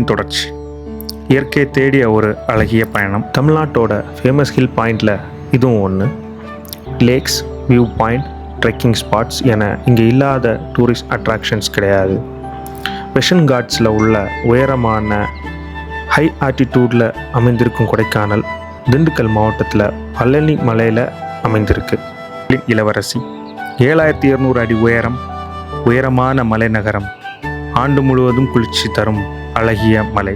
தொடர்ச்சி. இயற்கை தேடிய ஒரு அழகிய பயணம். தமிழ்நாட்டோட ஃபேமஸ் ஹில் பாயிண்டில் இதுவும் ஒன்று. Lakhs, view point, trekking spots என இங்கே இல்லாத டூரிஸ்ட் அட்ராக்ஷன்ஸ் கிடையாது. வெஸ்டர்ன் காட்ஸில் உள்ள உயரமான ஹை ஆல்டிடியூடில் அமைந்திருக்கும் கொடைக்கானல், திண்டுக்கல் மாவட்டத்தில் பழனி மலையில் அமைந்திருக்கு. இளவரசி 7200 அடி உயரம், உயரமான மலைநகரம், ஆண்டு முழுவதும் குளிர்ச்சி தரும் அழகிய மலை.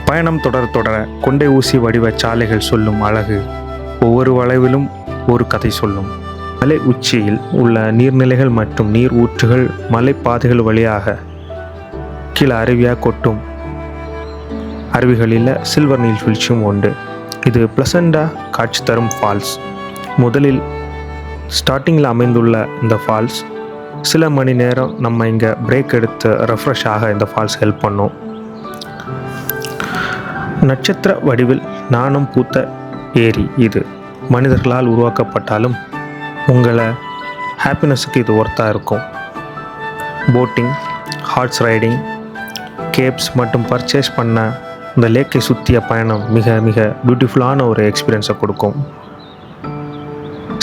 பயணம் தொடர கொண்டை ஊசி வடிவ சாலைகள் சொல்லும் அழகு ஒவ்வொரு வளைவிலும் ஒரு கதை சொல்லும். மலை உச்சியில் உள்ள நீர்நிலைகள் மற்றும் நீர் ஊற்றுகள் மலைப்பாதைகள் வழியாக கீழே அருவியாக கொட்டும். அருவிகளில் சில்வர் நீர்வீழ்ச்சியும் உண்டு. இது பிளசண்டாக காட்சி தரும் ஃபால்ஸ். முதலில் ஸ்டார்டிங்கில் அமைந்துள்ள இந்த ஃபால்ஸ் சில மணி நேரம் நம்ம இங்கே பிரேக் எடுத்து ரெஃப்ரெஷ் ஆக இந்த ஃபால்ஸ் ஹெல்ப் பண்ணும். நட்சத்திர வடிவில் நாணம் பூத்த ஏரி இது. மனிதர்களால் உருவாக்கப்பட்டாலும் உங்களை ஹாப்பினஸுக்கு இது ஒர்த்தாக இருக்கும். போட்டிங், ஹார்ஸ் ரைடிங், கேப்ஸ் மற்றும் பர்ச்சேஸ் பண்ண இந்த லேக்கை சுற்றிய பயணம் மிக மிக பியூட்டிஃபுல்லான ஒரு எக்ஸ்பீரியன்ஸை கொடுக்கும்.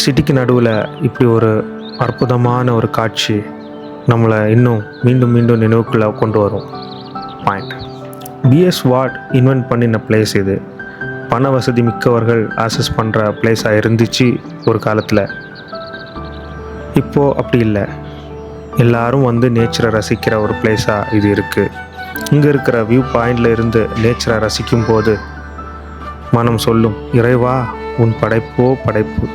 சிட்டிக்கு நடுவில் இப்படி ஒரு அற்புதமான ஒரு காட்சி நம்மளை இன்னும் மீண்டும் மீண்டும் நினைவுக்குள்ளே கொண்டு வரும். பாயிண்ட். பிஎஸ் வார்ட் இன்வென்ட் பண்ணின பிளேஸ் இது. பண வசதி மிக்கவர்கள் ஆக்சஸ் பண்ணுற பிளேஸாக இருந்துச்சு ஒரு காலத்தில். இப்போது அப்படி இல்லை. எல்லாரும் வந்து நேச்சரை ரசிக்கிற ஒரு பிளேஸாக இது இருக்குது. இங்கே இருக்கிற வியூ பாயிண்டில் இருந்து நேச்சரை ரசிக்கும் போது மனம் சொல்லும், இறைவா உன் படைப்போ படைப்பு.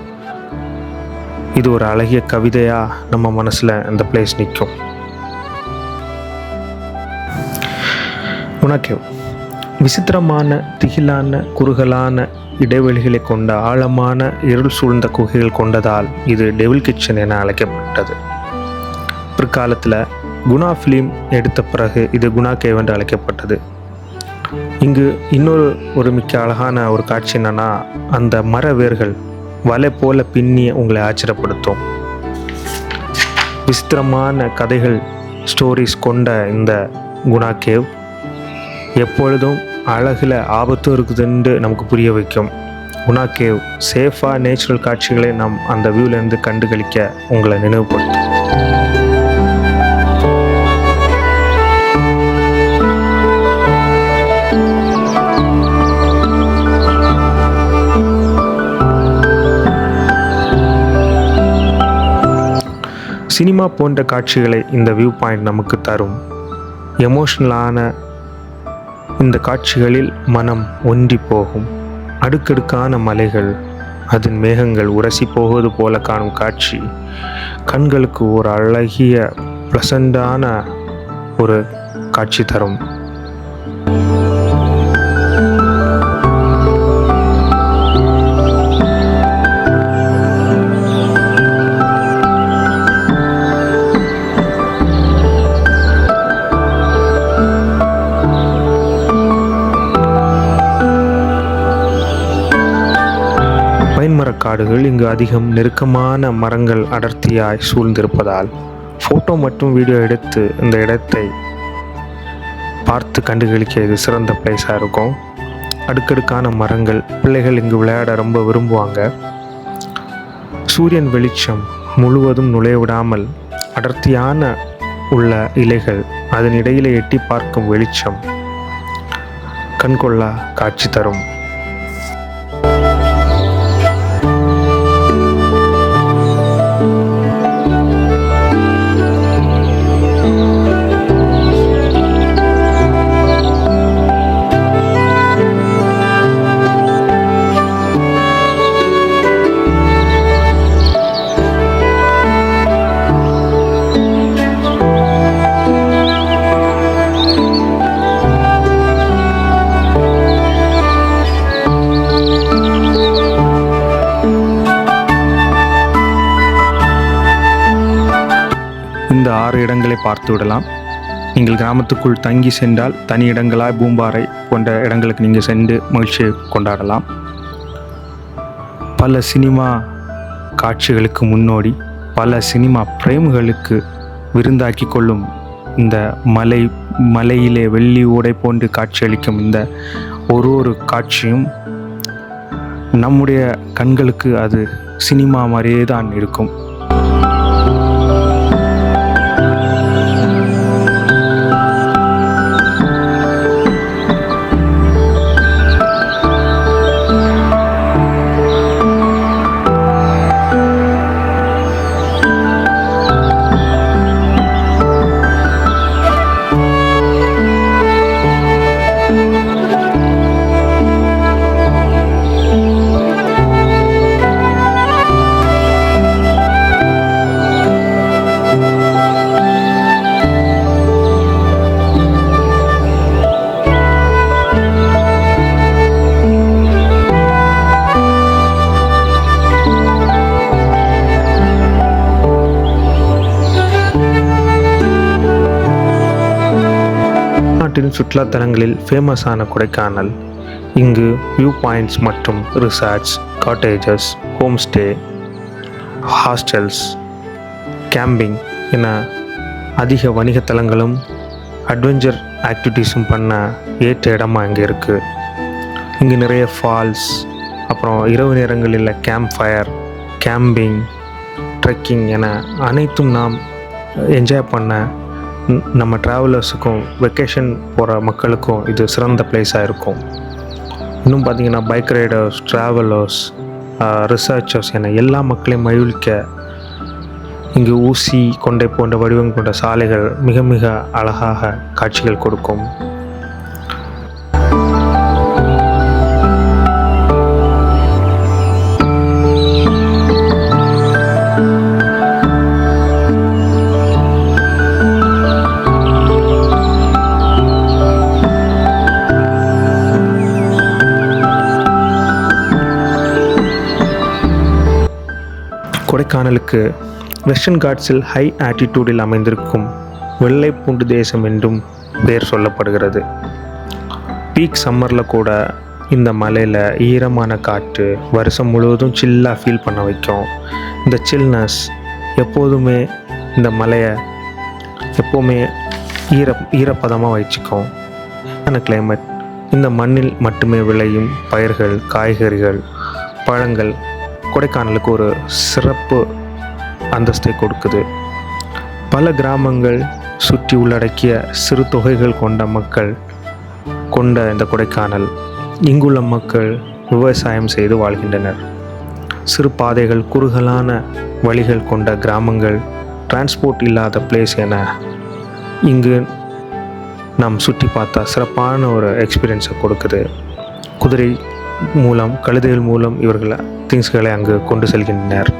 இது ஒரு அழகிய கவிதையாக நம்ம மனசில் இந்த பிளேஸ் நிற்கும். குணாகேவ் விசித்திரமான, திகிலான, குறுகலான இடைவெளிகளை கொண்ட ஆழமான இருள் சூழ்ந்த குகைகள் கொண்டதால் இது டெவில் கிச்சன் என அழைக்கப்பட்டது. பிற்காலத்தில் குணா ஃபிலிம் எடுத்த பிறகு இது குணா கேவ் என்று அழைக்கப்பட்டது. இங்கு இன்னொரு மிக்க அழகான ஒரு காட்சி என்னன்னா, அந்த மர வேர்கள் வலை போல பின்னி உங்களை ஆச்சரியப்படுத்தும். விசித்திரமான கதைகள், ஸ்டோரிஸ் கொண்ட இந்த குணா கேவ் எப்பொழுதும் அழகில் ஆபத்தும் இருக்குதுன்னு நமக்கு புரிய வைக்கும். குணா கேவ் சேஃபாக நேச்சுரல் காட்சிகளை நாம் அந்த வியூவிலேருந்து கண்டுகளிக்க உங்களை நினைவுபடுத்தும். சினிமா போன்ற காட்சிகளை இந்த வியூ பாயிண்ட் நமக்கு தரும். எமோஷ்னலான இந்த காட்சிகளில் மனம் ஒன்றி போகும். அடுக்கடுக்கான மலைகள், அதன் மேகங்கள் உரசி போவது போல காணும் காட்சி கண்களுக்கு ஒரு அழகிய ப்ளசண்டான ஒரு காட்சி தரும். பைன்மரக்காடுகள் இங்கு அதிகம். நெருக்கமான மரங்கள் அடர்த்தியாய் சூழ்ந்திருப்பதால் ஃபோட்டோ மற்றும் வீடியோ எடுத்து இந்த இடத்தை பார்த்து கண்டுகளிக்க இது சிறந்த பிளேஸாக இருக்கும். அடுக்கடுக்கான மரங்கள், பிள்ளைகள் இங்கு விளையாட ரொம்ப விரும்புவாங்க. சூரியன் வெளிச்சம் முழுவதும் நுழைய விடாமல் அடர்த்தியான உள்ள இலைகள், அதன் இடையிலே எட்டி பார்க்கும் வெளிச்சம் கண்கொள்ளா காட்சி தரும். இந்த 6 இடங்களை பார்த்து விடலாம். நீங்கள் கிராமத்துக்குள் தங்கி சென்றால் தனி இடங்களாய் பூம்பாறை போன்ற இடங்களுக்கு நீங்கள் சென்று மகிழ்ச்சியை கொண்டாடலாம். பல சினிமா காட்சிகளுக்கு முன்னோடி, பல சினிமா பிரேம்களுக்கு விருந்தாக்கி கொள்ளும் இந்த மலை மலையிலே வெள்ளி ஓடை போன்று காட்சியளிக்கும் இந்த ஒரு காட்சியும் நம்முடைய கண்களுக்கு அது சினிமா மாதிரியே தான் இருக்கும். நாட்டின் சுற்றுலாத்தலங்களில் ஃபேமஸான கொடைக்கானல். இங்கு வியூ பாயிண்ட்ஸ் மற்றும் resorts, cottages, home stay, hostels, camping என அதிக வணிக தலங்களும் அட்வென்ச்சர் ஆக்டிவிட்டீஸும் பண்ண ஏற்ற இடமா இங்கே இருக்குது. இங்கு நிறைய ஃபால்ஸ், அப்புறம் இரவு நேரங்களில் கேம்ப் ஃபயர், கேம்பிங், ட்ரெக்கிங் என அனைத்தும் நாம் என்ஜாய் பண்ண நம்ம ட்ராவலர்ஸுக்கும் வெக்கேஷன் போகிற மக்களுக்கும் இது சிறந்த பிளேஸாக இருக்கும். இன்னும் பார்த்திங்கன்னா பைக் ரைடர்ஸ், ட்ராவலர்ஸ், ரிசர்ச்சர்ஸ் என எல்லா மக்களையும் மகிழ்விக்க இங்கு ஊசி, கொண்டை போன்ற வடிவம் கொண்ட சாலைகள் மிக மிக அழகாக காட்சிகள் கொடுக்கும். கொடைக்கானலுக்கு வெஸ்டர்ன் காட்ஸில் ஹை ஆட்டிடியூடில் அமைந்திருக்கும் வெள்ளை பூண்டு தேசம் என்றும் பெயர் சொல்லப்படுகிறது. பீக் சம்மரில் கூட இந்த மலையில் ஈரமான காற்று வருஷம் முழுவதும் சில்லாக ஃபீல் பண்ண வைக்கும். இந்த சில்னஸ் எப்போதுமே இந்த மலையை எப்போவுமே ஈரப்பதமாக வச்சுக்கும். கிளைமேட் இந்த மண்ணில் மட்டுமே விளையும் பயிர்கள், காய்கறிகள், பழங்கள் கொடைக்கானலுக்கு ஒரு சிறப்பு அந்தஸ்தை கொடுக்குது. பல கிராமங்கள் சுற்றி உள்ளடக்கிய சிறு தொகைகள் கொண்ட மக்கள் கொண்ட இந்த கொடைக்கானல், இங்குள்ள மக்கள் விவசாயம் செய்து வாழ்கின்றனர். சிறு பாதைகள், குறுகலான வழிகள் கொண்ட கிராமங்கள், டிரான்ஸ்போர்ட் இல்லாத பிளேஸ் என இங்கு நாம் சுற்றி பார்த்தா சிறப்பான ஒரு எக்ஸ்பீரியன்ஸை கொடுக்குது. குதிரை மூலம், கழுதைகள் மூலம் இவர்கள் திங்ஸ்களை அங்கு கொண்டு செல்கின்றனர்.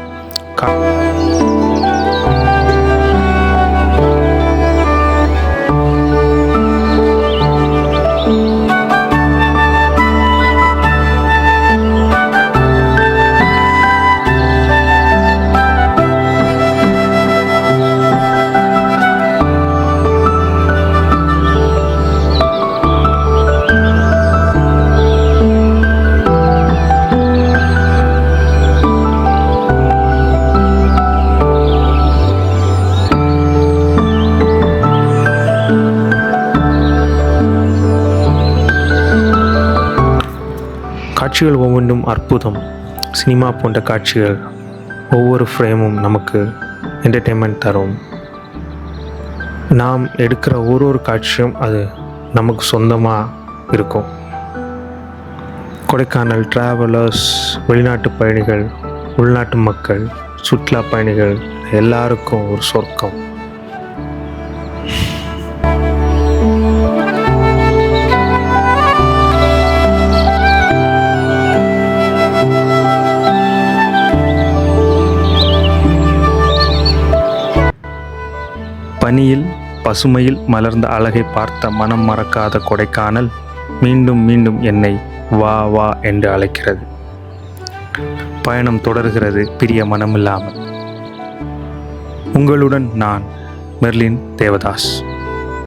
காட்சிகள் ஒவ்வொன்றும் அற்புதம். சினிமா போன்ற காட்சிகள், ஒவ்வொரு ஃப்ரேமும் நமக்கு என்டர்டெயின்மெண்ட் தரும். நாம் எடுக்கிற ஒரு காட்சியும் அது நமக்கு சொந்தமாக இருக்கும். கொடைக்கானல் ட்ராவலர்ஸ், வெளிநாட்டு பயணிகள், உள்நாட்டு மக்கள், சுற்றுலா பயணிகள் எல்லாருக்கும் ஒரு சொர்க்கம். பனியில், பசுமையில் மலர்ந்த அழகை பார்த்த மனம் மறக்காத கொடைக்கானல் மீண்டும் மீண்டும் என்னை வா வா என்று அழைக்கிறது. பயணம் தொடர்கிறது பிரிய மனமில்லாமல். உங்களுடன் நான் மெர்லின் தேவதாஸ்.